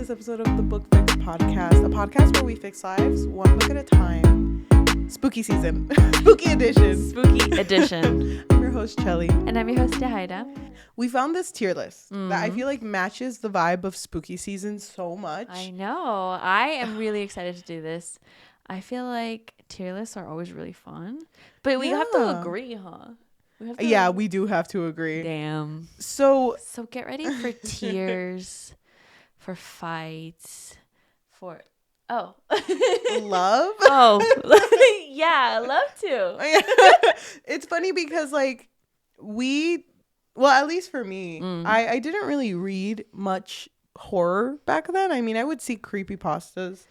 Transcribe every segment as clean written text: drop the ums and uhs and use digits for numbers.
this episode of the Book Fix Podcast, a podcast where we fix lives one book at a time. Spooky season. Spooky edition. Spooky edition. I'm your host, Cheli. And I'm your host, Yajaira. We found this tier list that I feel like matches the vibe of spooky season so much. I know. I am really excited to do this. I feel like tier lists are always really fun. But we have to agree, huh? We do have to agree. Damn. So get ready for tears, for fights, for love. Oh, yeah, love too. It's funny because like at least for me, I didn't really read much horror back then. I mean, I would see creepypastas,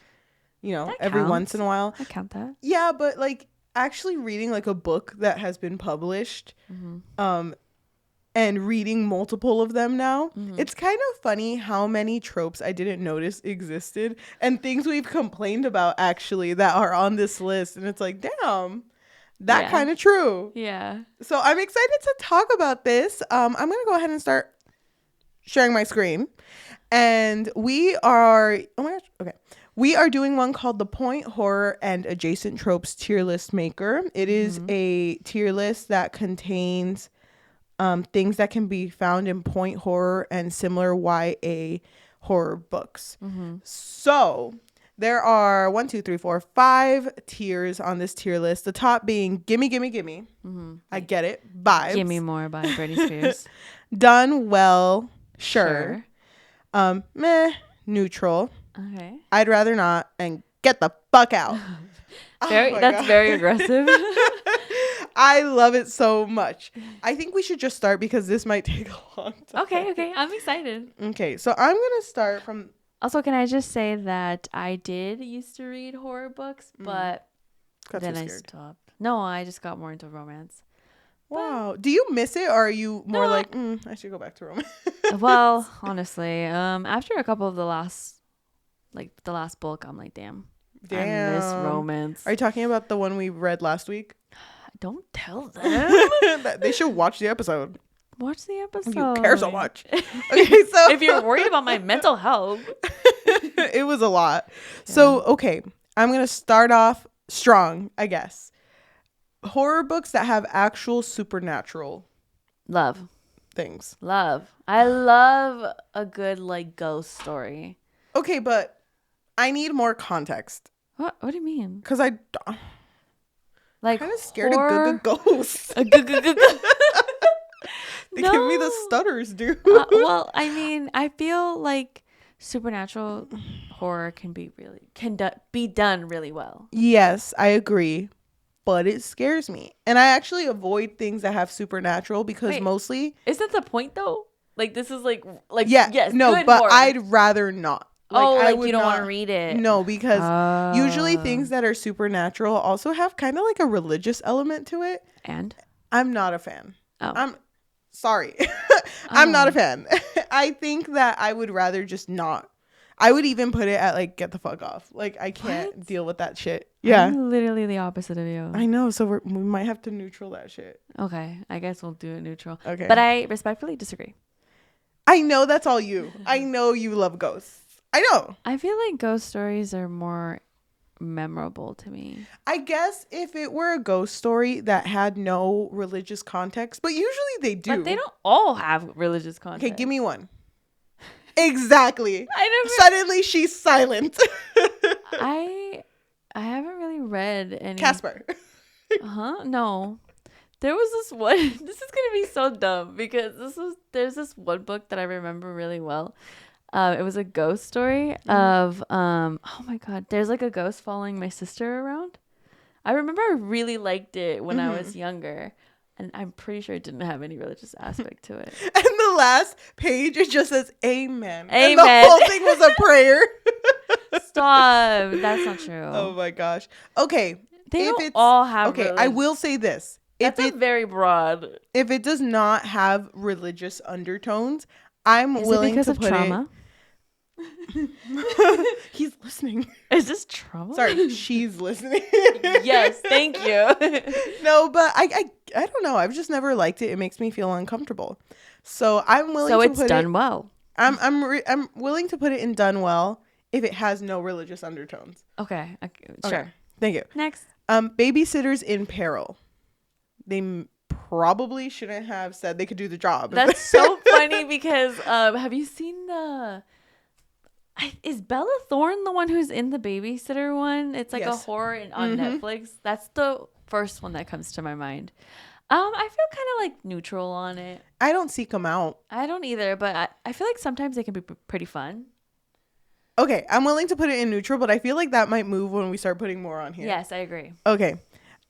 every once in a while. I count that. Yeah, but like actually reading like a book that has been published and reading multiple of them now, it's kind of funny how many tropes I didn't notice existed and things we've complained about actually that are on this list. And it's like, damn, that kind of true. Yeah. So I'm excited to talk about this. I'm going to go ahead and start sharing my screen. And we are doing one called the Point Horror and Adjacent Tropes Tier List Maker. It is a tier list that contains things that can be found in point horror and similar YA horror books. So there are 5 tiers on this tier list. The top being Gimme, Gimme, Gimme. I get it. Vibes. Gimme More by Britney Spears. Done well. Sure. Meh. Neutral. Okay. I'd rather not, and get the fuck out. That's very aggressive. I love it so much. I think we should just start because this might take a long time. Okay. I'm excited. Okay, so I'm going to start from... Also, can I just say that I did used to read horror books, but then I stopped. No, I just got more into romance. Wow. Do you miss it, or are you more like, I should go back to romance? Well, honestly, after a couple of the last book, I'm like, damn. I miss romance. Are you talking about the one we read last week? Don't tell them. They should watch the episode. Watch the episode. You care so much. Okay, so if you're worried about my mental health. It was a lot. Yeah. So, okay, I'm going to start off strong, I guess. Horror books that have actual supernatural things. I love a good like ghost story. Okay, but I need more context. What do you mean? Because I'm like kind of scared of ghosts. They give me the stutters, dude. Well, I mean, I feel like supernatural horror can be done really well. Yes, I agree. But it scares me. And I actually avoid things that have supernatural because mostly... Isn't the point though? Like this is like yeah, yes, no, but horror. I'd rather not. You don't want to read it. No, because usually things that are supernatural also have kind of like a religious element to it. And? I'm not a fan. Oh. I'm sorry. I'm not a fan. I think that I would rather just not. I would even put it at like, get the fuck off. Like, I can't deal with that shit. Yeah. I'm literally the opposite of you. I know. So we might have to neutral that shit. Okay. I guess we'll do it neutral. Okay. But I respectfully disagree. I know that's all you. I know you love ghosts. I know. I feel like ghost stories are more memorable to me. I guess if it were a ghost story that had no religious context, but usually they do. But they don't all have religious context. Okay, give me one. Exactly. Suddenly she's silent. I haven't really read any. Casper. No. There was this one. This is gonna be so dumb because there's this one book that I remember really well. It was a ghost story of oh my god. There's like a ghost following my sister around. I remember I really liked it when I was younger. And I'm pretty sure it didn't have any religious aspect to it. And the last page, it just says, Amen. Amen. And the whole thing was a prayer. Stop. That's not true. Oh, my gosh. Okay. They don't all have okay, I will say this. That's very broad. If it does not have religious undertones, I'm willing to put trauma? He's listening. Is this trauma? Sorry, she's listening. Yes, thank you. No, but I don't know. I've just never liked it. It makes me feel uncomfortable. So I'm willing to put it. So it's done well. I'm willing to put it in done well if it has no religious undertones. Okay. Okay. Sure. Thank you. Next. Babysitters in peril. They probably shouldn't have said they could do the job. That's so funny because have you seen the... Is Bella Thorne the one who's in the babysitter one? It's like a horror on Netflix. That's the first one that comes to my mind. I feel kind of like neutral on it. I don't seek them out. I don't either, but I feel like sometimes they can be pretty fun. Okay, I'm willing to put it in neutral, but I feel like that might move when we start putting more on here. Yes, I agree. Okay.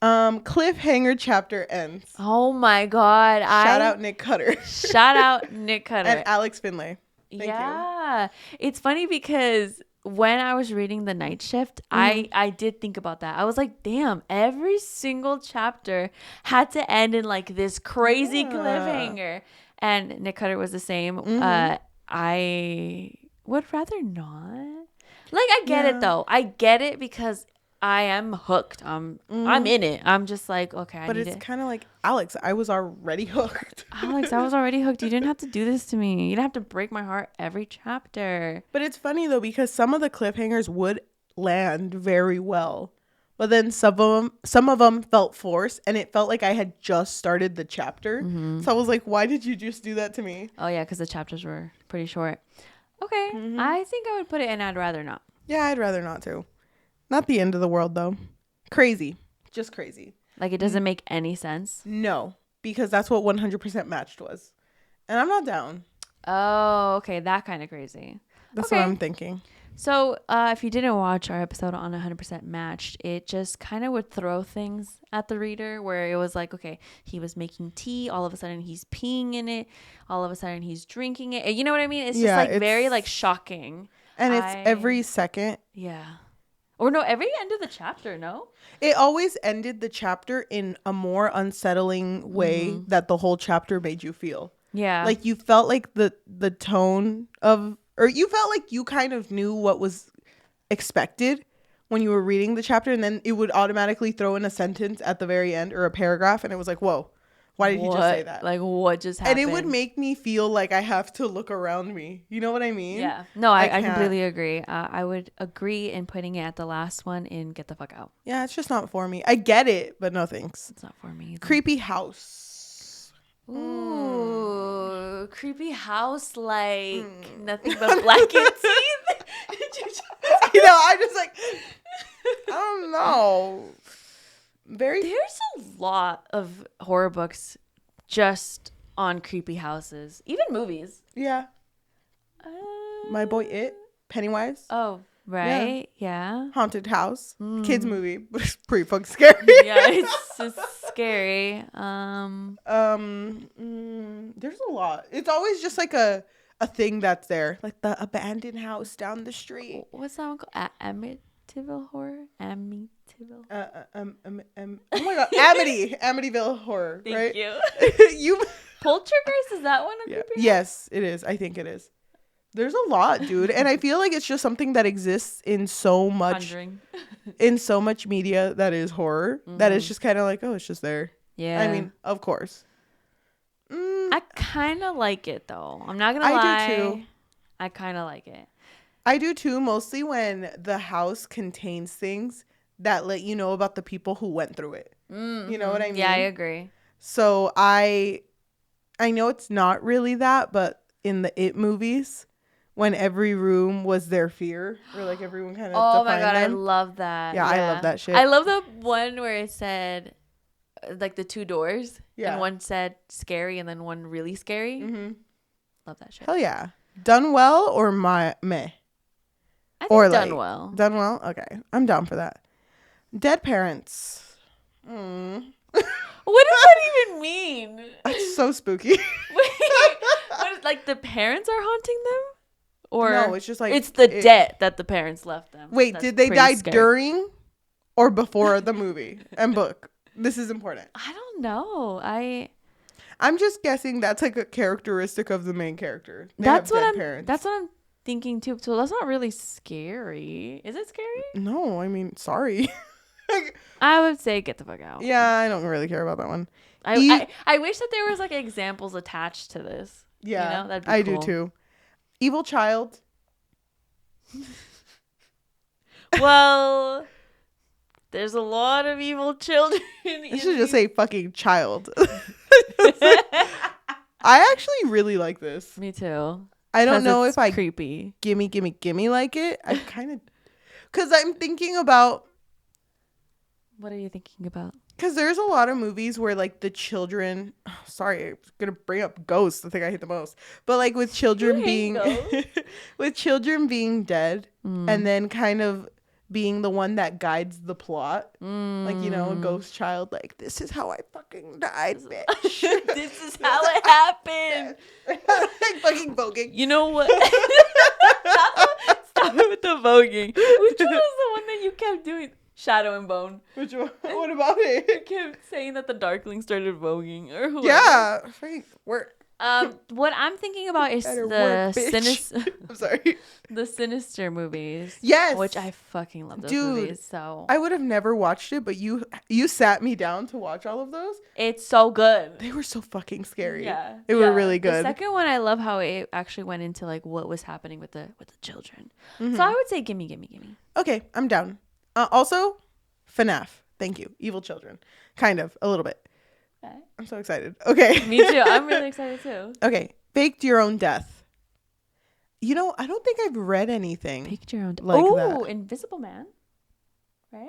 Cliffhanger chapter ends. Oh my God. Shout out Nick Cutter. Shout out Nick Cutter. And Alex Finlay. Thank you. It's funny because when I was reading The Night Shift, I did think about that. I was like, damn, every single chapter had to end in like this crazy cliffhanger. And Nick Cutter was the same. I would rather not. Like, I get it though. I get it because I am hooked. I'm in it. I'm just like, okay, but it's kind of like, Alex, I was already hooked. Alex, I was already hooked. You didn't have to do this to me. You didn't have to break my heart every chapter. But it's funny though, because some of the cliffhangers would land very well, but then some of them felt forced, and it felt like I had just started the chapter. So I was like, why did you just do that to me? Oh yeah, because the chapters were pretty short. Okay, I think I would put it in I'd rather not. Yeah, I'd rather not too. Not the end of the world, though. Crazy. Just crazy. Like, it doesn't make any sense? No, because that's what 100% matched was. And I'm not down. Oh, okay. That kind of crazy. That's what I'm thinking. So, if you didn't watch our episode on 100% matched, it just kind of would throw things at the reader where it was like, okay, he was making tea. All of a sudden, he's peeing in it. All of a sudden, he's drinking it. You know what I mean? It's just like very like shocking. And it's every second. Yeah. Or no, every end of the chapter, no? It always ended the chapter in a more unsettling way that the whole chapter made you feel. Yeah. Like you felt like the tone of, or you felt like you kind of knew what was expected when you were reading the chapter, and then it would automatically throw in a sentence at the very end or a paragraph, and it was like, whoa. Why did he just say that? Like, what just happened? And it would make me feel like I have to look around me. You know what I mean? Yeah. No, I completely agree. I would agree in putting it at the last one in Get the Fuck Out. Yeah, it's just not for me. I get it, but no thanks. It's not for me either. Creepy house. Ooh, creepy house like nothing but black and teeth. You know, I just like, I don't know. There's a lot of horror books just on creepy houses, even movies. Yeah. My Boy It, Pennywise. Oh, right. Yeah. Haunted House, kids movie, but it's pretty fucking scary. Yeah, it's scary. There's a lot. It's always just like a thing that's there, like the abandoned house down the street. What's that one called? Amityville Horror. Amityville. Oh my God, Amityville Horror. Thank right? you. Poltergeist, is that one? Yes, it is. I think it is. There's a lot, dude, and I feel like it's just something that exists in so much, media that is horror. That is just kind of like, oh, it's just there. Yeah. I mean, of course. I kind of like it though. I'm not gonna lie. I do too. I kind of like it. I do too, mostly when the house contains things that let you know about the people who went through it. You know what I mean? Yeah, I agree. So I know it's not really that, but in the It movies, when every room was their fear, or like everyone kind of oh my God, them. I love that. Yeah, I love that shit. I love the one where it said like the two doors. Yeah. And one said scary and then one really scary. Love that shit. Hell yeah. Done well or meh? I think done well. Done well? Okay. I'm down for that. Dead parents. What does that even mean? That's so spooky. Wait, what is, like the parents are haunting them? Or no, it's just like it's the debt that the parents left them. Wait, did they die during or before the movie and book? This is important. I don't know. I'm just guessing that's like a characteristic of the main character. That's what I'm thinking too. So that's not really scary. Is it scary? No, I mean, sorry. I would say get the fuck out. Yeah, I don't really care about that one. I wish that there was like examples attached to this. Yeah, you know? That'd be I cool. do too. Evil child. Well, there's a lot of evil children. I should just say fucking child. I actually really like this. Me too. I don't know It's if I creepy. gimme like it. I kind of, because I'm thinking about, What are you thinking about? because there's a lot of movies where like the children, sorry, I'm gonna bring up Ghosts, the thing I hate the most, but like with children being with children being dead and then kind of being the one that guides the plot, like, you know, a ghost child, like, this is how I fucking died, bitch. This is how it happened. Like fucking voguing. You know what? Stop it with the voguing. Which one was the one that you kept doing? Shadow and Bone. Which one? What about You it? kept saying that the Darkling started voguing or whoever. Yeah, fucking work. What I'm thinking about is Better the work, bitch. sinister, I'm sorry. the Sinister movies. Yes. Which I fucking love those Dude, movies. So I would have never watched it, but you sat me down to watch all of those. it's so good. They were so fucking scary. Yeah, They were really The good. second one, I love how it actually went into like what was happening with the children. Mm-hmm. So I would say gimme. Okay, I'm down. Also, FNAF. Thank you. Evil children. Kind of, a little bit. Okay. I'm so excited. Okay. Me too. I'm really excited too. Okay. Faked your own death. You know, I don't think I've read anything. Pick your own. Like Oh, that. Invisible Man. Right?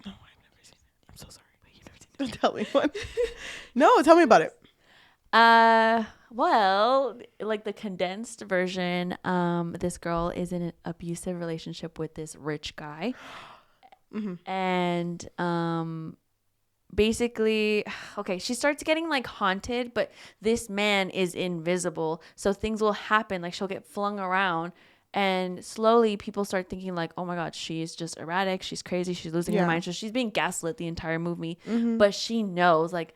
No, I've never seen it. I'm so sorry. But you've never seen it. Don't tell me one. No, tell me about it. Well, like the condensed version, this girl is in an abusive relationship with this rich guy. Mm-hmm. And basically, okay, she starts getting like haunted, but this man is invisible, so things will happen, like she'll get flung around, and slowly people start thinking like, oh my god, she's just erratic, she's crazy, she's losing her mind. So she's being gaslit the entire movie. But she knows like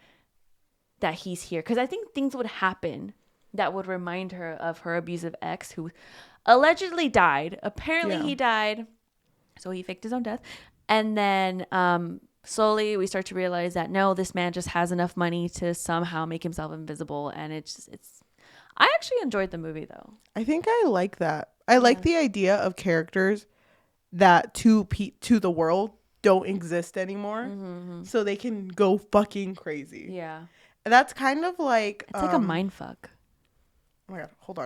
that he's here, because I think things would happen that would remind her of her abusive ex, who allegedly died. Apparently he died, so he faked his own death. And then slowly we start to realize that no, this man just has enough money to somehow make himself invisible. And it's I actually enjoyed the movie though. I think I like that. I like the idea of characters that to the world don't exist anymore, so they can go fucking crazy. Yeah, That's kind of like it's like a mind fuck. Oh my god! Hold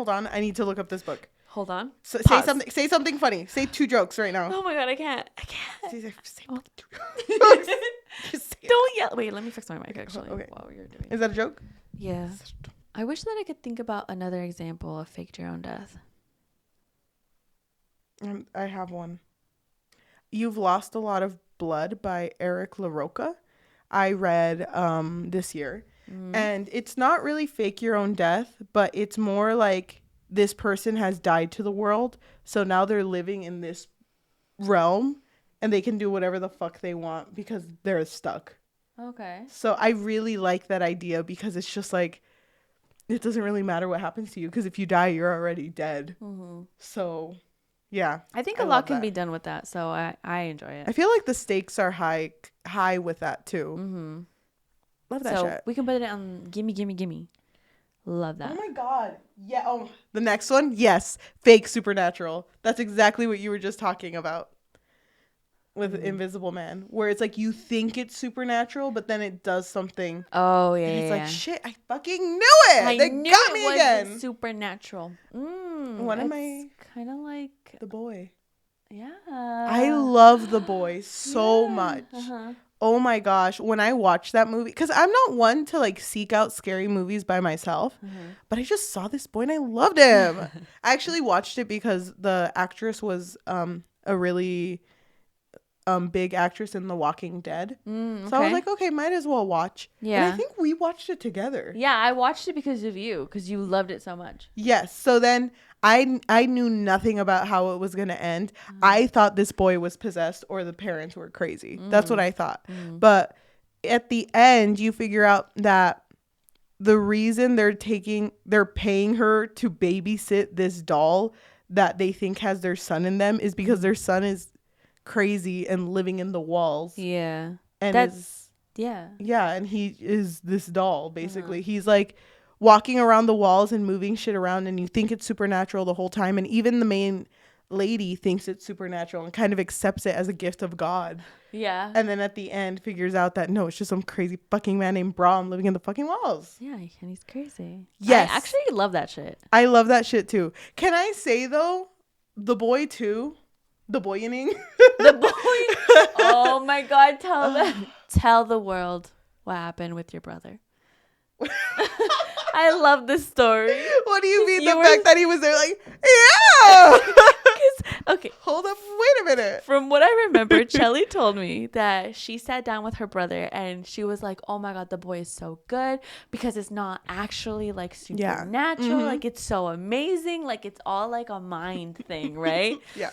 on. I need to look up this book. Hold on. So, say something funny. Say 2 jokes right now. Oh my god, I can't. Say Oh. 2 jokes. Just say it. Don't yell. Wait, let me fix my mic actually. Okay. While you're doing. Is that a joke? Yeah. I wish that I could think about another example of faked your own death. I have one. You've Lost a Lot of Blood by Eric LaRocca. I read this year. And it's not really fake your own death, but it's more like this person has died to the world. So now they're living in this realm and they can do whatever the fuck they want because they're stuck. Okay. So I really like that idea because it's just like, it doesn't really matter what happens to you because if you die, you're already dead. So yeah. I think a lot can be done with that. So I enjoy it. I feel like the stakes are high with that too. Love that So shit. we can put it on gimme. Love that. Oh my god. Yeah. Oh, the next one. Yes. Fake supernatural. That's exactly what you were just talking about with Invisible Man, where it's like you think it's supernatural, but then it does something. Oh yeah. And it's yeah. like shit. I fucking knew it. They knew got it me was again. supernatural. What am I? Kind of like The Boy. yeah. I love The Boy so much. Oh my gosh, when I watched that movie, because I'm not one to like seek out scary movies by myself, but I just saw this boy and I loved him. I actually watched it because the actress was a really big actress in The Walking Dead. So I was like, okay, might as well watch. Yeah. And I think we watched it together. Yeah, I watched it because of you, because you loved it so much. Yes. So then I knew nothing about how it was going to end. I thought this boy was possessed or the parents were crazy. That's what I thought. But at the end, you figure out that the reason they're paying her to babysit this doll that they think has their son in them is because their son is crazy and living in the walls. Yeah. And That's yeah. Yeah, and he is this doll basically. He's like walking around the walls and moving shit around, and you think it's supernatural the whole time, and even the main lady thinks it's supernatural and kind of accepts it as a gift of God. Yeah. And then at the end figures out that no, it's just some crazy fucking man named Brahm living in the fucking walls. Yeah, and he's crazy. Yes. I actually love that shit. I love that shit too. Can I say though, the boy too, the boyoning. The boy. Oh my God! Tell the world what happened with your brother. I love this story. What do you mean? The fact that he was there, like, yeah. Okay. Hold up. Wait a minute. From what I remember, Cheli told me that she sat down with her brother and she was like, "Oh my God, the boy is so good because it's not actually like supernatural. Mm-hmm. Like it's so amazing. Like it's all like a mind thing, right?" Yeah.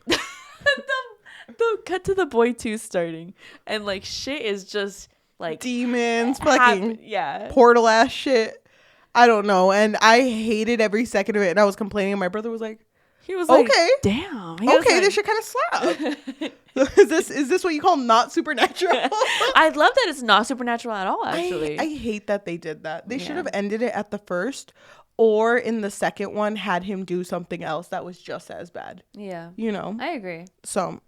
the cut to the boy 2 starting, and like shit is just like demons, fucking yeah, portal ass shit. I don't know, and I hated every second of it. And I was complaining, and my brother was like, he was okay, like, damn, okay, this shit kind of slap. Is this what you call not supernatural? I love that it's not supernatural at all. Actually, I hate that they did that. They should have ended it at the first, or in the second one had him do something else that was just as bad. Yeah, you know. I agree. So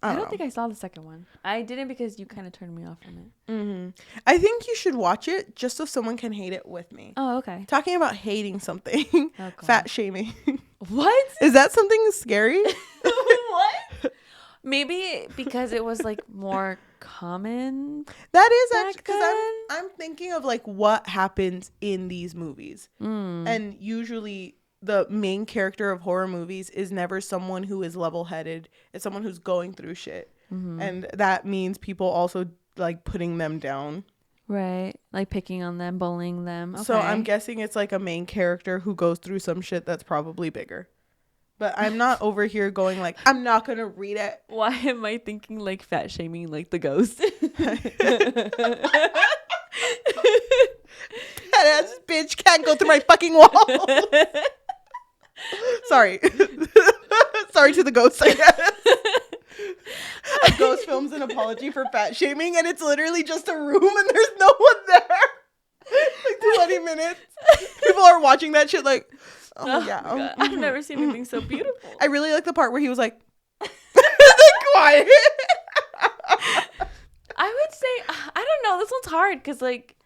I don't think I saw the second one. I didn't because you kind of turned me off from it. Mm-hmm. I think you should watch it just so someone can hate it with me. Oh, okay. Talking about hating something, fat shaming. What? Is that something scary? What? Maybe because it was like more common. That is actually because I'm thinking of like what happens in these movies, and usually the main character of horror movies is never someone who is level-headed. It's someone who's going through shit, and that means people also like putting them down. Right, like picking on them, bullying them. Okay. So I'm guessing it's like a main character who goes through some shit that's probably bigger. But I'm not over here going like, I'm not going to read it. Why am I thinking like fat shaming like the ghost? That ass bitch can't go through my fucking wall. Sorry. Sorry to the ghost, I guess. A ghost films an apology for fat shaming, and it's literally just a room and there's no one there. Like 20 minutes. People are watching that shit like, oh yeah. I've never seen anything so beautiful. I really like the part where he was like, quiet. I would say, I don't know. This one's hard because like,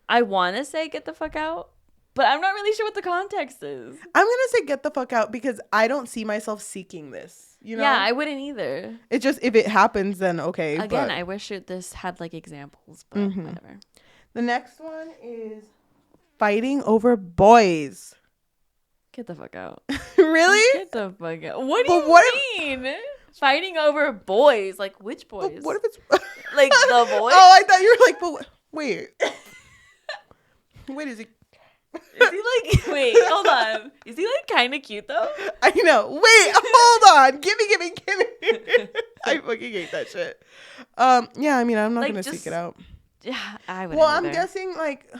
I want to say get the fuck out, but I'm not really sure what the context is. I'm going to say get the fuck out because I don't see myself seeking this. You know? Yeah, I wouldn't either. It's just, if it happens, then okay. Again, I wish this had like examples, but whatever. The next one is fighting over boys. Get the fuck out. Really? Get the fuck out. What do you mean? Fighting over boys? Like which boys? What if it's like the boys? Oh, I thought you were like, but wait. Wait, is he? Is he like? Wait, hold on. Is he like kind of cute though? I know. Wait, hold on. Give me. I fucking hate that shit. Yeah. I mean, I'm not gonna seek it out. Yeah, I would. Well, I'm guessing like.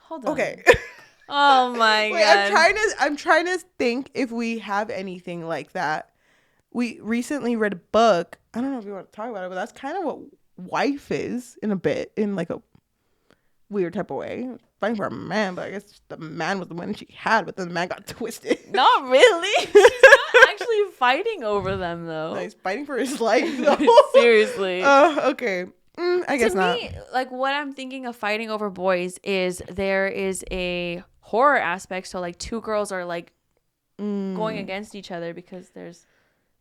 Hold on. Okay. Oh my Wait, God. I'm trying to think if we have anything like that. We recently read a book. I don't know if you want to talk about it, but that's kind of what wife is in like a weird type of way. Fighting for a man, but I guess the man was the one she had, but then the man got twisted. Not really. She's not actually fighting over them though. No, he's fighting for his life though. Seriously. Okay. I guess not. To me, like what I'm thinking of fighting over boys is there is a horror aspect. So like two girls are like going against each other because there's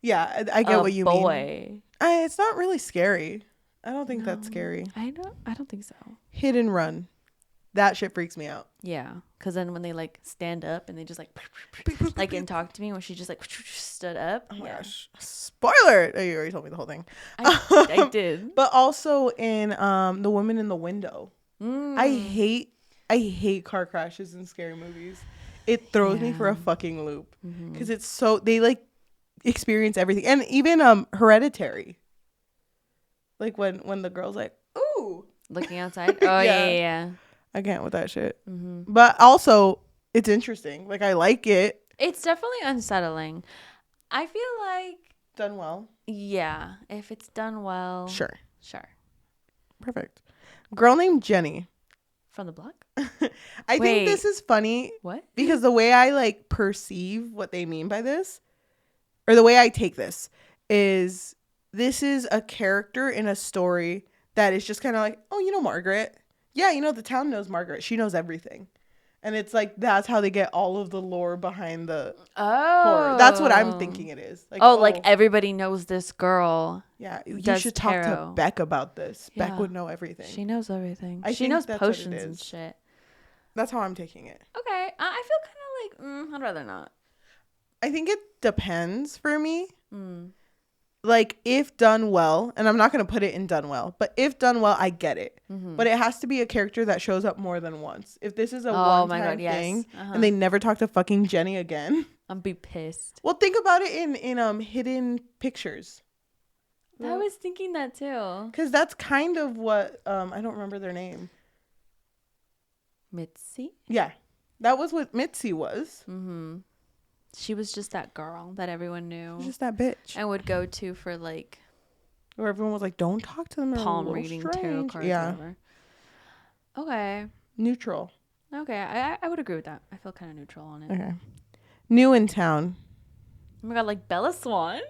I get what you mean. It's not really scary. I don't think that's scary. I don't think so. Hit and run. That shit freaks me out. Yeah, because then when they like stand up and they just like and talk to me when she just like stood up. Oh my gosh! Spoiler! Oh, you already told me the whole thing. I did. But also in The Woman in the Window, I hate car crashes in scary movies. It throws me for a fucking loop because it's so they like experience everything, and even Hereditary. Like when the girl's like, ooh, looking outside. Oh yeah. I can't with that shit. But also, it's interesting. Like, I like it. It's definitely unsettling. I feel like... Done well. Yeah. If it's done well... Sure. Sure. Perfect. Girl named Jenny. From the block? I think this is funny What? because the way I like perceive what they mean by this, or the way I take this is a character in a story that is just kind of like, oh, you know Margaret. Yeah, you know, the town knows Margaret. She knows everything. And it's like, that's how they get all of the lore behind the horror. That's what I'm thinking it is. Like, like everybody knows this girl. Yeah, you should talk to Beck about this. Yeah. Beck would know everything. She knows everything. She knows potions and shit. That's how I'm taking it. Okay. I feel kind of like, I'd rather not. I think it depends for me. Like, if done well, and I'm not going to put it in done well, but if done well, I get it. But it has to be a character that shows up more than once. If this is a one-time thing and they never talk to fucking Jenny again, I'd be pissed. Well, think about it in Hidden Pictures. I was thinking that too. Because that's kind of what, I don't remember their name. Mitzi? Yeah. That was what Mitzi was. She was just that girl that everyone knew. Just that bitch. And would go to for like... Where everyone was like, don't talk to them. Palm reading, tarot cards, whatever. Okay. Neutral. Okay, I would agree with that. I feel kind of neutral on it. Okay. New in town. Oh my god, like Bella Swan?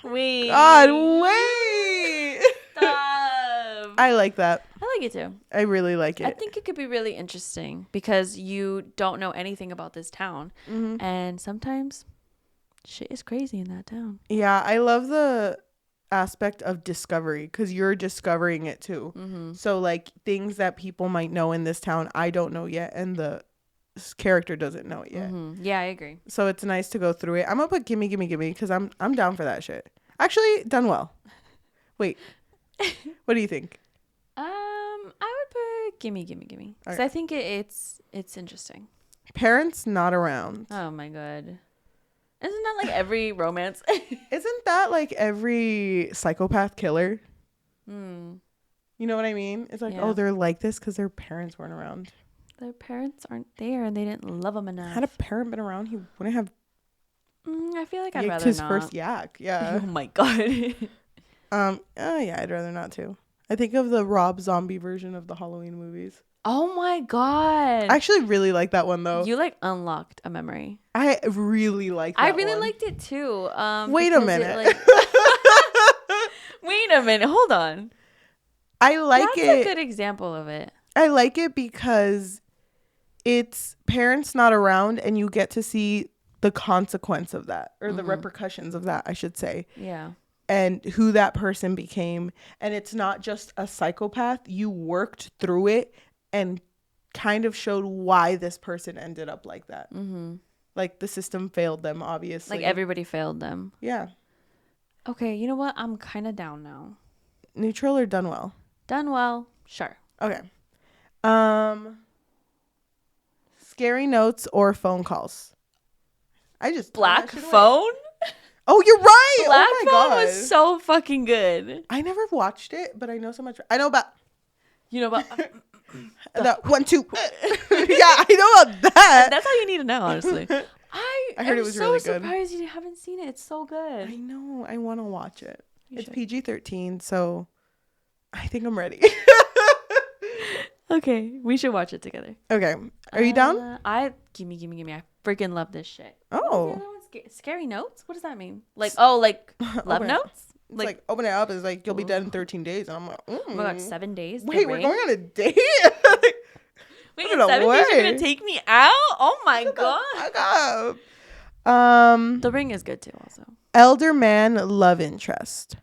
Wait. God, wait. Stop. I like that. I like it too. I really like it. I think it could be really interesting because you don't know anything about this town. And sometimes shit is crazy in that town. Yeah, I love the aspect of discovery because you're discovering it too. So like things that people might know in this town I don't know yet, and the character doesn't know it yet. Yeah, I agree. So it's nice to go through it. I'm gonna put gimme because I'm down for that shit. Actually, done well. Wait, what do you think? I would put gimme because I think it's interesting. Parents not around. Oh my god. Isn't that like every romance? Isn't that like every psychopath killer? You know what I mean? It's like, oh, they're like this because their parents weren't around. Their parents aren't there and they didn't love them enough. Had a parent been around, he wouldn't have. I feel like I'd rather his not. first yak. Yeah. Oh my god. Oh yeah, I'd rather not too. I think of the Rob Zombie version of the Halloween movies. Oh my god. I actually really like that one though. You like unlocked a memory. I really like that I really one. liked it too. Wait a minute. Wait a minute. Hold on. I like it. That's a good example of it. I like it because it's parents not around and you get to see the consequence of that, or the repercussions of that, I should say. Yeah. And who that person became. And it's not just a psychopath. You worked through it and kind of showed why this person ended up like that. Like the system failed them, obviously. Like everybody failed them. Yeah. Okay, you know what? I'm kind of down now. Neutral or done well? Done well. Sure. Okay. Scary notes or phone calls? I just Black Phone? Oh, you're right. Black Oh my Phone god. was so fucking good. I never watched it, but I know so much. I know about You know about the 1, 2. Yeah, I know about that. That's all you need to know, honestly. I heard it was really good. I'm so surprised you haven't seen it. It's so good. I know. I want to watch it. It's should. PG-13, so I think I'm ready. Okay, we should watch it together. Okay. Are you down? Gimme. I freaking love this shit. Oh. Scary notes? What does that mean? Like, oh, like love notes? It's like open it up. It's like you'll be dead in 13 days, and I'm like, oh my god, 7 days. Wait, we're going on a date? Wait, in 7 days you're gonna take me out? Oh my god. The Ring is good too, also. Elder man love interest.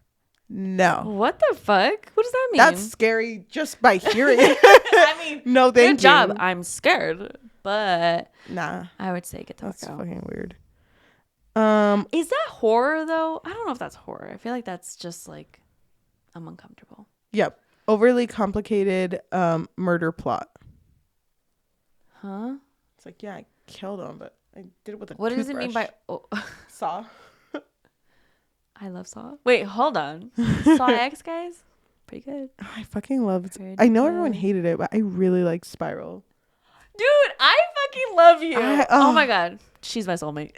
No. What the fuck? What does that mean? That's scary just by hearing it. I mean, no, thank you. Good job. I'm scared, but nah, I would say get the fuck out. That's fucking weird. Is that horror though? I don't know if that's horror. I feel like that's just like I'm uncomfortable. Yep. Overly complicated murder plot. Huh? It's like, yeah, I killed him, but I did it with a What toothbrush. does it mean by Saw? I love Saw. Wait, hold on. Saw X, guys? Pretty good. I fucking loved Pretty I know good. everyone hated it, but I really liked Spiral. Dude, I fucking love you. Oh my god. She's my soulmate.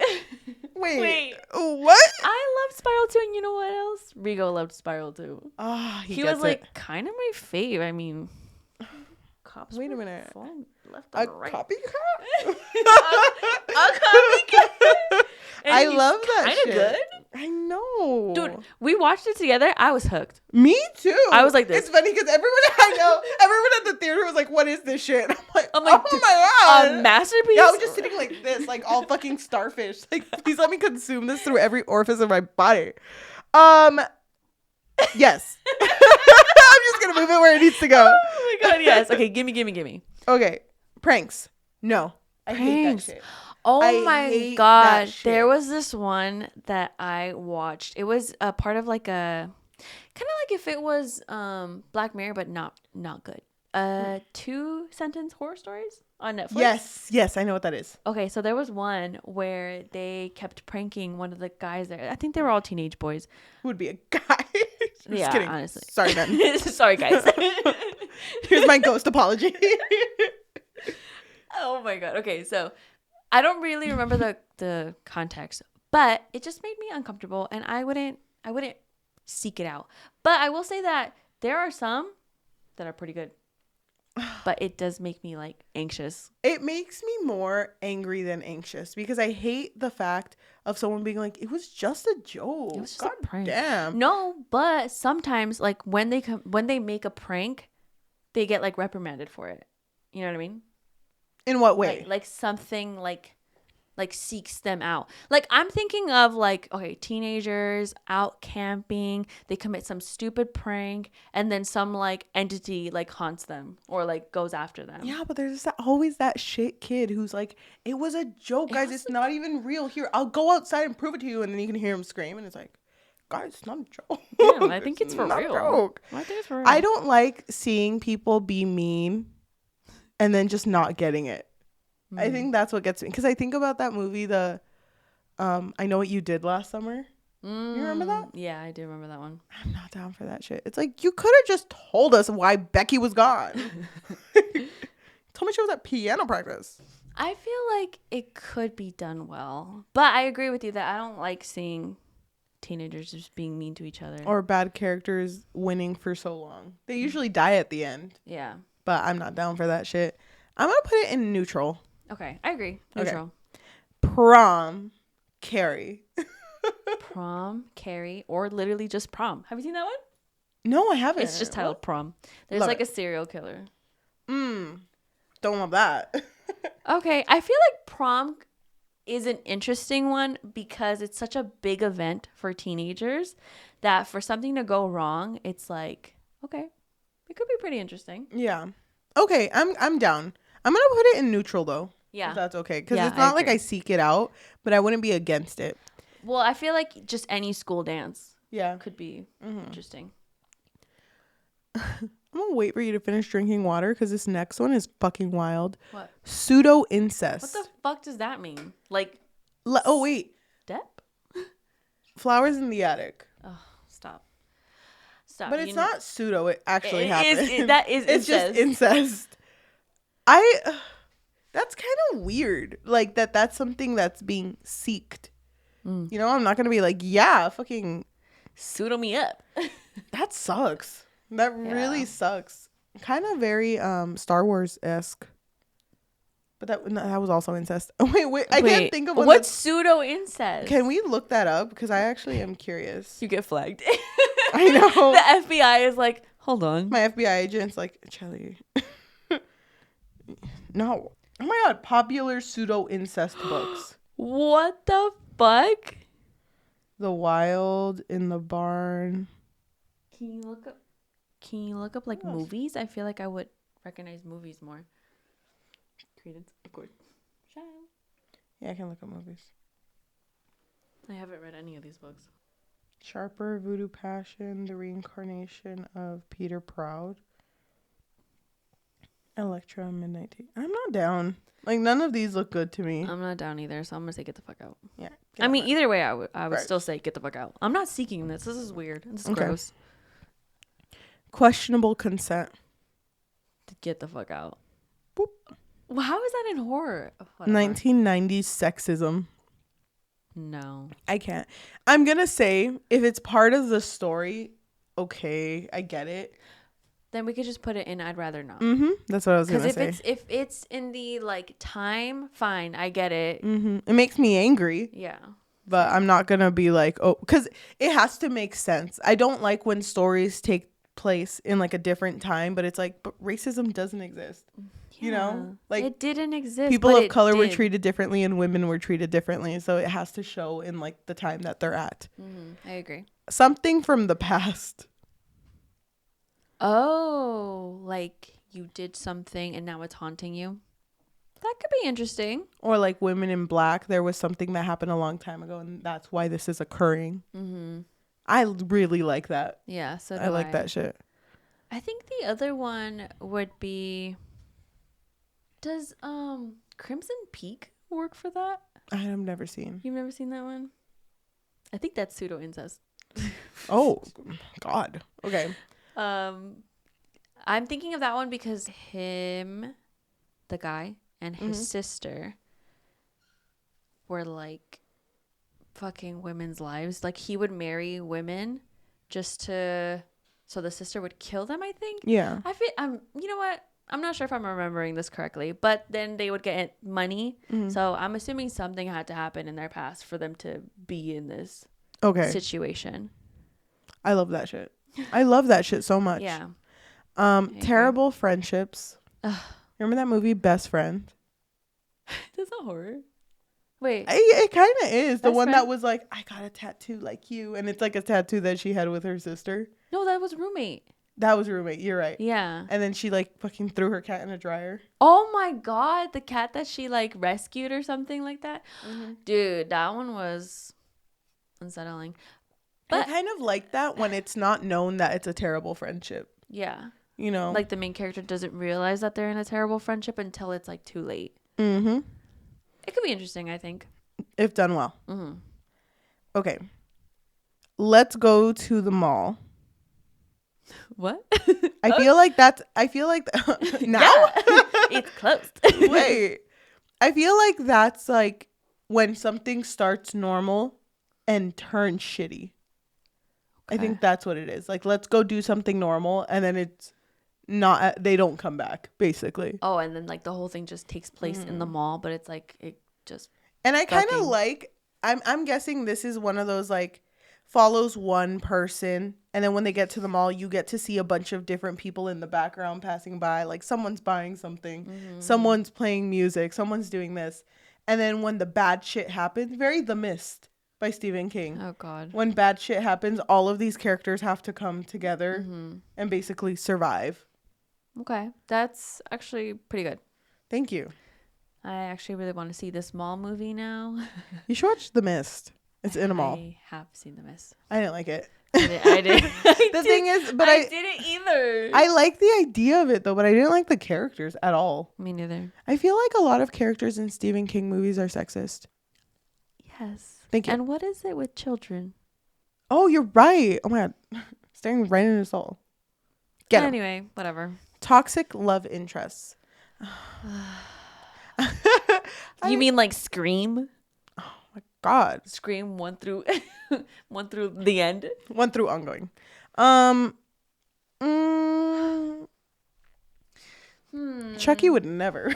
Wait. What? I loved Spiral too, and you know what else? Rigo loved Spiral too. Oh, He was like kind of my fave. I mean, cops Wait a were minute. falling left A and right. copycat? A copycat. And I he's love that kinda shit. good. I know. Dude, we watched it together. I was hooked. Me too. I was like this. It's funny because everyone at the theater was like, "What is this shit?" I'm like, I'm like, "Oh my god, a masterpiece." Yeah, I was just sitting like this, like all fucking starfish. Like, please let me consume this through every orifice of my body. Yes. I'm just gonna move it where it needs to go. Oh my god, yes. Okay, gimme. Okay, pranks. No, I hate that Pranks. shit. Oh I my hate god. that shit. There was this one that I watched. It was a part of like a kind of like if it was Black Mirror but not good. 2-sentence horror stories on Netflix. Yes, I know what that is. Okay, so there was one where they kept pranking one of the guys there. I think they were all teenage boys. Who would be a guy? Just Yeah, kidding. honestly. Sorry, man. Sorry, guys. Here's my ghost apology. Oh my god. Okay, so I don't really remember the context, but it just made me uncomfortable, and I wouldn't seek it out. But I will say that there are some that are pretty good, but it does make me like anxious. It makes me more angry than anxious because I hate the fact of someone being like, "It was just a joke." It was just God a prank. damn. No, but sometimes like when they make a prank, they get like reprimanded for it. You know what I mean? In what way? Like something like seeks them out. Like I'm thinking of like, okay, teenagers out camping, they commit some stupid prank, and then some like entity like haunts them or like goes after them. Yeah, but there's always that shit kid who's like, "It was a joke, guys. It's not even real. Here, I'll go outside and prove it to you." And then you can hear him scream, and it's like, "Guys, it's not a joke." Yeah, I think it's for not a real. joke. I think it's for real. I don't like seeing people be mean and then just not getting it. I think that's what gets me, because I think about that movie, the I Know What You Did Last Summer. You remember that? Yeah, I do remember that one. I'm not down for that shit. It's like, you could have just told us why Becky was gone. Told me she was at piano practice. I feel like it could be done well, but I agree with you that I don't like seeing teenagers just being mean to each other Or bad characters winning for so long. They usually die at the end, yeah. but I'm not down for that shit. I'm gonna put it in neutral. Okay, I agree. Neutral. Prom, Carrie. Prom, Carrie, or literally just Prom. Have you seen that one? No, I haven't. It's just titled Prom. There's Love like it. a serial killer. Don't love that. Okay, I feel like Prom is an interesting one because it's such a big event for teenagers that for something to go wrong, it's like, okay, it could be pretty interesting. Yeah. Okay, I'm down. I'm gonna put it in neutral though. Yeah. If that's okay, because Yeah, it's not I like agree. I seek it out, but I wouldn't be against it. Well, I feel like just any school dance Yeah. could be interesting. I'm gonna wait for you to finish drinking water because this next one is fucking wild. What? Pseudo incest. What the fuck does that mean? Like, Oh wait, step? flowers in the attic. Oh, stop. Stop. But it's not pseudo. It actually happened. That is It's incest. just incest. That's kind of weird. Like that's something that's being seeked. You know, I'm not gonna be like, yeah, fucking Pseudo me up. that sucks. That really sucks. Kind of very Star Wars-esque. But that was also incest. Wait, I can't think of one. What's pseudo incest? Can we look that up? Because I actually am curious. You get flagged. I know. The FBI is like, hold on. My FBI agent's like, Cheli. No. Oh my god, popular pseudo incest books. What the fuck? The Wild in the Barn. Can you look up like movies? I feel like I would recognize movies more. Credence. Of course. Child. Yeah, I can look up movies. I haven't read any of these books. Sharper, Voodoo Passion, The Reincarnation of Peter Proud. Electra, Midnight Tea. I'm not down. Like, none of these look good to me. I'm not down either, so I'm gonna say get the fuck out. Yeah. I mean, either way, I would Right. still say get the fuck out. I'm not seeking this. This is weird. This is Okay. gross. Questionable consent. Get the fuck out. Boop. Well, how is that in horror? Whatever. 1990s sexism. No. I can't. I'm going to say, if it's part of the story, okay, I get it. Then we could just put it in I'd rather not. That's what I was gonna Because say. if it's in the like time, fine, I get it. It makes me angry. Yeah. But I'm not gonna be like, oh, because it has to make sense. I don't like when stories take place in like a different time, but it's like, but racism doesn't exist. You know, like it didn't exist. People of color were treated differently and women were treated differently, so it has to show in like the time that they're at. I agree. Something from the past. Oh, like you did something and now it's haunting you. That could be interesting. Or like Women in Black, there was something that happened a long time ago and that's why this is occurring. I really like that. Yeah, so I like that shit. I think the other one would be, does Crimson Peak work for that? I have never seen. You've never seen that one? I think that's pseudo incest. Oh God. Okay. I'm thinking of that one because him, the guy, and his sister were like fucking women's lives. Like he would marry women just to, so the sister would kill them, I think. Yeah. You know what? I'm not sure if I'm remembering this correctly, but then they would get money. So I'm assuming something had to happen in their past for them to be in this situation. I love that shit. I love that shit so much. Yeah. Terrible friendships. Remember that movie Best Friend? That's a horror. Wait. It kind of is. The Best one Friend? that was like, I got a tattoo like you. And it's like a tattoo that she had with her sister. No, that was Roommate. That was Roommate. You're right. Yeah. And then she like fucking threw her cat in a dryer. Oh my God. The cat that she like rescued or something like that. Dude, that one was unsettling. But I kind of like that when it's not known that it's a terrible friendship. yeah. You know? Like the main character doesn't realize that they're in a terrible friendship until it's like too late. Mm-hmm. It could be interesting, I think. If done well. Okay. Let's go to the mall. What? I feel like now? It's closed. Wait. I feel like that's like when something starts normal and turns shitty. I think that's what it is. Like, let's go do something normal and then it's not, they don't come back, basically. Oh, and then like the whole thing just takes place in the mall, but it's like it just. And I kind of like, I'm guessing this is one of those like follows one person and then when they get to the mall you get to see a bunch of different people in the background passing by, like someone's buying something, someone's playing music, someone's doing this, and then when the bad shit happens, very The Mist by Stephen King. Oh God. When bad shit happens, all of these characters have to come together and basically survive. Okay, that's actually pretty good. Thank you. I actually really want to see this mall movie now. You should watch The Mist. It's in a mall. I have seen The Mist. I didn't like it. I did. The thing is, but I didn't either. I like the idea of it though, but I didn't like the characters at all. Me neither. I feel like a lot of characters in Stephen King movies are sexist. Yes. Thank you. And what is it with children? Oh, you're right. Oh my God. Staring right in his soul. Get him. Anyway, whatever. Toxic love interests. You mean like Scream? Oh my God. Scream 1 through the end? 1 through ongoing. Chucky would never.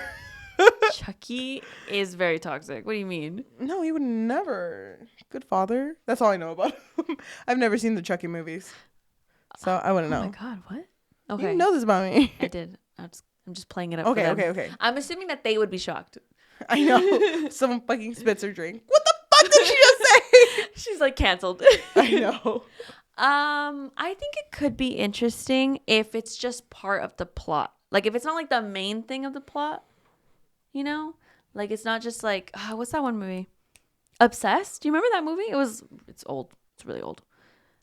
Chucky is very toxic. What do you mean? No, he would never. Good father. That's all I know about him. I've never seen the Chucky movies, so I wouldn't know. Oh my God, what? Okay. You know this about me. I did. I'm just playing it up. Okay, for them. okay. I'm assuming that they would be shocked. I know. Someone fucking spits her drink. What the fuck did she just say? She's like canceled. I know. I think it could be interesting if it's just part of the plot. Like if it's not like the main thing of the plot, you know? Like it's not just like, what's that one movie? Obsessed? Do you remember that movie? It's old. It's really old.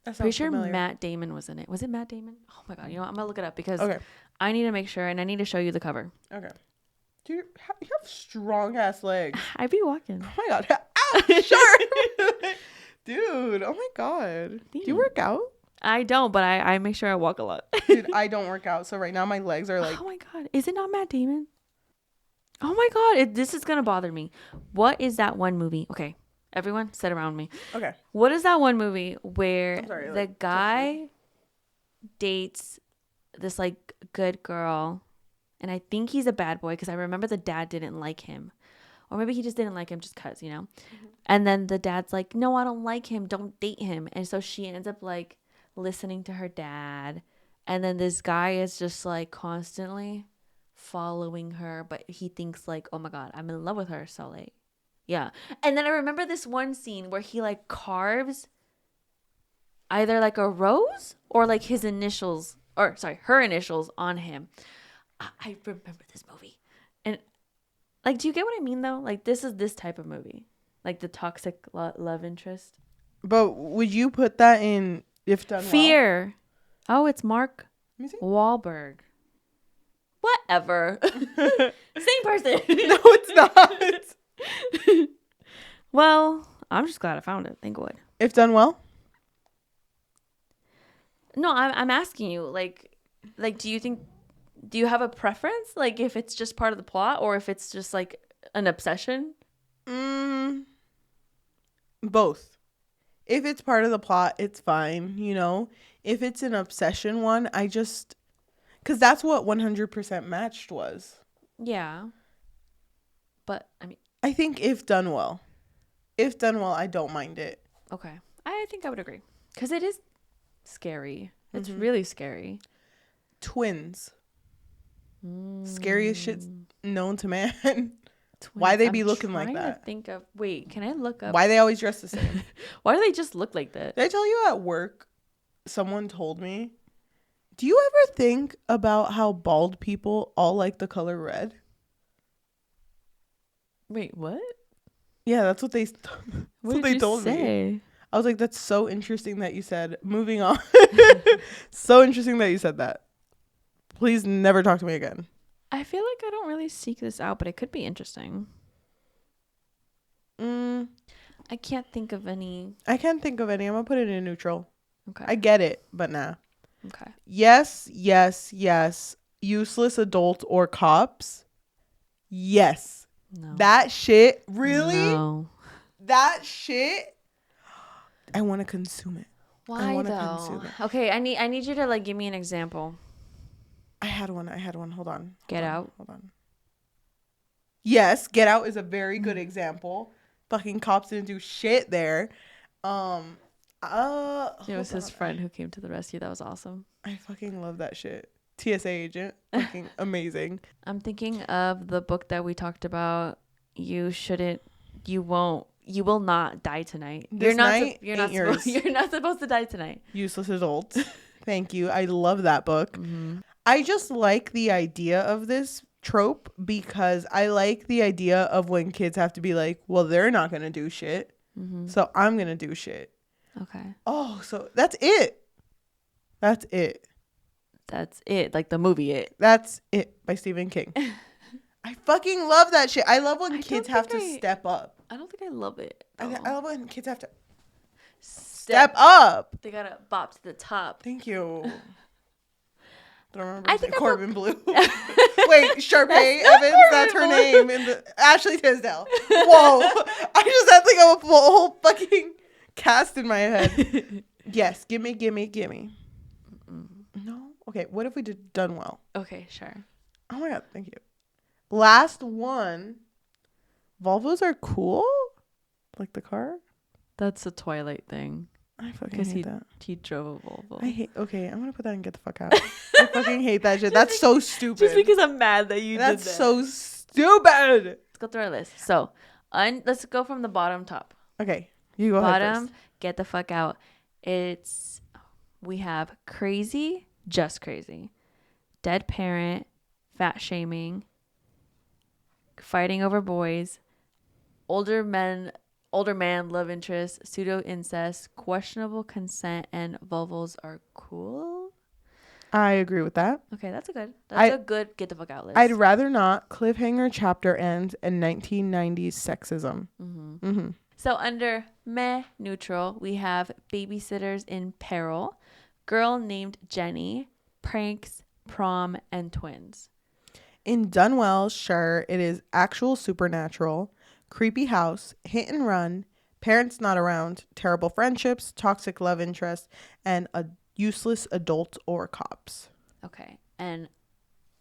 Pretty sure familiar. Matt Damon was in it. Was it Matt Damon? Oh my God. You know what? I'm gonna look it up because I need to make sure and I need to show you the cover. Okay. Dude, you have strong ass legs. I be walking. Oh my God. Ow, sure. Dude, oh my God. Do you work out? I don't, but I make sure I walk a lot. Dude, I don't work out. So right now my legs are like. Oh my God. Is it not Matt Damon? Oh my God. This is going to bother me. What is that one movie? Okay. Everyone sit around me. Okay. What is that one movie where the guy dates this like good girl, and I think he's a bad boy because I remember the dad didn't like him, or maybe he just didn't like him just cause, you know. Mm-hmm. And then the dad's like, no, I don't like him, don't date him. And so she ends up like listening to her dad, and then this guy is just like constantly following her, but he thinks like, oh my god, I'm in love with her, so like, yeah. And then I remember this one scene where he like carves either like a rose or like his initials, or sorry, her initials on him. I remember this movie. And like, do you get what I mean though? Like, this is this type of movie, like the toxic love interest. But would you put that in If Done Well? Fear. Oh, it's Mark Wahlberg. Whatever. Same person. No, it's not. Well, I'm just glad I found it. Thank God. If Done Well? No, I'm asking you, like, do you have a preference? Like, if it's just part of the plot or if it's just like an obsession? Both. If it's part of the plot, it's fine, you know? If it's an obsession one, because that's what 100% Matched was. Yeah. But, I mean, I think If Done Well. If Done Well, I don't mind it. Okay. I think I would agree. Because it is scary. It's really scary. Twins. Scariest shit known to man. Twins. Why they be looking like that? Wait, can I look up? Why they always dress the same? Why do they just look like that? Did I tell you at work, someone told me, do you ever think about how bald people all like the color red? Wait, what? Yeah, that's what they told me. I was like, that's so interesting that you said. Moving on. So interesting that you said that. Please never talk to me again. I feel like I don't really seek this out, but it could be interesting. I can't think of any. I'm gonna put it in neutral. Okay. I get it, but nah. Okay. Yes. Useless adult or cops. Yes. No. That shit. Really? No. That shit. I want to consume it. Why though? Okay, I need you to like give me an example. I had one. Hold on. Get Out. Hold on. Yes, Get Out is a very good example. Fucking cops didn't do shit there. It was his friend who came to the rescue. That was awesome. I fucking love that shit. TSA agent. Fucking amazing. I'm thinking of the book that we talked about. You will not die tonight. You're not supposed to die tonight. Useless adults. Thank you. I love that book. Mm-hmm. I just like the idea of this trope because I like the idea of when kids have to be like, well, they're not going to do shit. Mm-hmm. So I'm going to do shit. Okay. Oh, so that's it. That's it. Like the movie It. That's It by Stephen King. I fucking love that shit. I love when kids have to step up. I don't think I love it. I love when kids have to step up. They gotta bop to the top. Thank you. I don't remember. I think Corbin Blue. Wait, Sharpay Evans. That's her name in the Ashley Tisdale. Whoa! I just had like a whole fucking cast in my head. Yes, gimme. No. Okay. What if we did Done Well? Okay, sure. Oh my god, thank you. Last one. Volvos are cool? Like the car? That's a Twilight thing. I fucking hate that. He drove a Volvo. Okay, I'm gonna put that and get the fuck out. I fucking hate that shit. That's so stupid. Just because I'm mad that you did that. That's so stupid. Let's go through our list. So, let's go from the bottom top. Okay, you go ahead first. Get the fuck out. We have crazy, just crazy. Dead parent, fat shaming, fighting over boys, older man love interest, pseudo incest, questionable consent, and Volvos are cool. I agree with that. Okay, that's a good get the fuck out list. I'd rather not. Cliffhanger chapter ends and 1990s sexism. Mm-hmm. Mm-hmm. So under meh neutral, we have babysitters in peril, girl named Jenny, pranks, prom, and twins. In Done Well, sure, it is actual supernatural, creepy house, hit and run, parents not around, terrible friendships, toxic love interest, and a useless adult or cops. Okay. And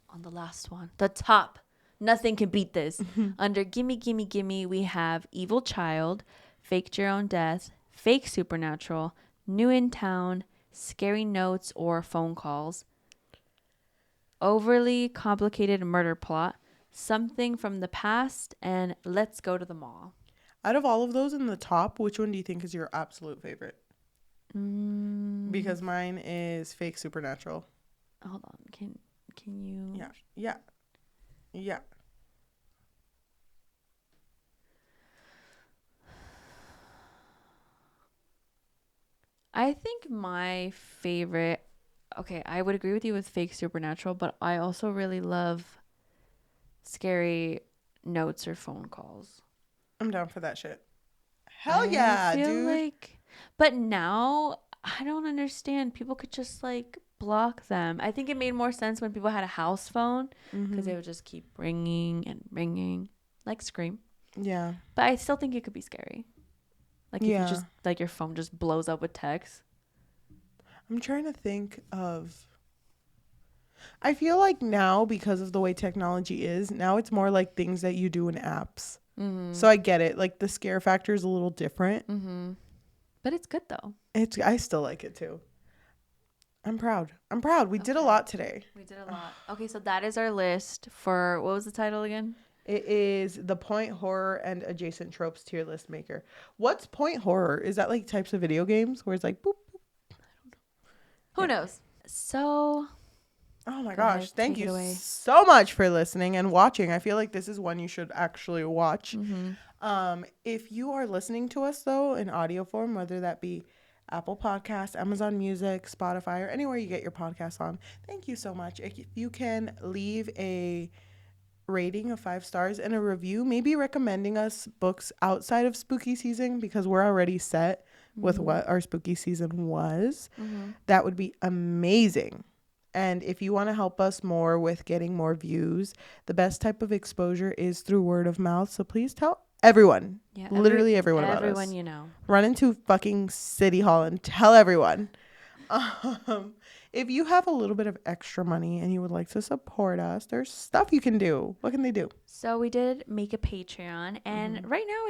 on the last one, the top. Nothing can beat this. Under Gimme, Gimme, Gimme, we have Evil Child, Faked Your Own Death, Fake Supernatural, New in Town, Scary Notes or Phone Calls, Overly Complicated Murder Plot, Something from the Past, and Let's Go to the Mall. Out of all of those in the top, which one do you think is your absolute favorite? Because mine is Fake Supernatural. Hold on. Can you? Yeah. I think my favorite. Okay, I would agree with you with Fake Supernatural, but I also really love Scary Notes or Phone Calls. I'm down for that shit. Hell yeah, dude. But now I don't understand. People could just like block them. I think it made more sense when people had a house phone because they would just keep ringing and ringing, like Scream. Yeah. But I still think it could be scary. Like if you just like your phone just blows up with text. I'm trying to think of. I feel like now, because of the way technology is, now it's more like things that you do in apps. So I get it. Like the scare factor is a little different. But it's good though. I still like it too. I'm proud. We did a lot today. We did a lot. Okay, so that is our list for, what was the title again? It is the Point Horror and Adjacent Tropes tier list maker. What's Point Horror? Is that like types of video games where it's like boop, boop? I don't know. Who knows? So, oh my gosh. Thank you so much for listening and watching. I feel like this is one you should actually watch. If you are listening to us though in audio form, whether that be Apple Podcasts, Amazon Music, Spotify, or anywhere you get your podcasts on, thank you so much. If you can leave a rating of 5 stars and a review, maybe recommending us books outside of spooky season, because we're already set with what our spooky season was, that would be amazing. And if you want to help us more with getting more views, the best type of exposure is through word of mouth. So please tell everyone, literally everyone about us. Everyone you know. Run into fucking City Hall and tell everyone. If you have a little bit of extra money and you would like to support us, there's stuff you can do. What can they do? So we did make a Patreon, and right now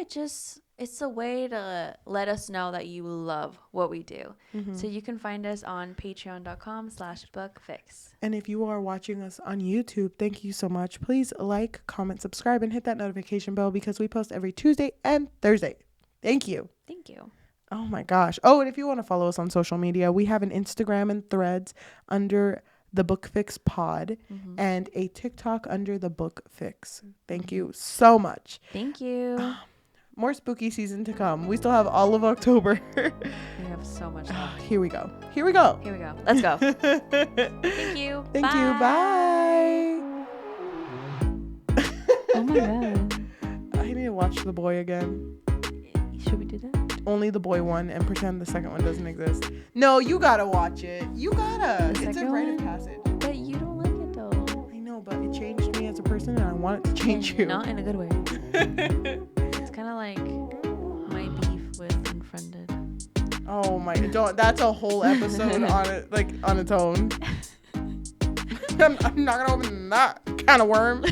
it's a way to let us know that you love what we do. So you can find us on patreon.com/bookfix. And if you are watching us on YouTube, thank you so much. Please like, comment, subscribe, and hit that notification bell because we post every Tuesday and Thursday. Thank you. Thank you. Oh my gosh. Oh, and if you want to follow us on social media, we have an Instagram and Threads under the Book Fix Pod and a TikTok under the Book Fix. Thank you so much. Thank you. More spooky season to come. We still have all of October. We have so much left. Here we go. Let's go. Thank you. Thank you. Bye. Oh my God. I need to watch The Boy again. Should we do that? Only the boy one and pretend the second one doesn't exist. No, you gotta watch it. You gotta. It's a rite of passage. But you don't like it though. I know, but it changed me as a person and I want it to change you. Not in a good way. It's kind of like my beef with Unfriended. Oh my god, that's a whole episode on it, like on its own. I'm not gonna open that can of worms.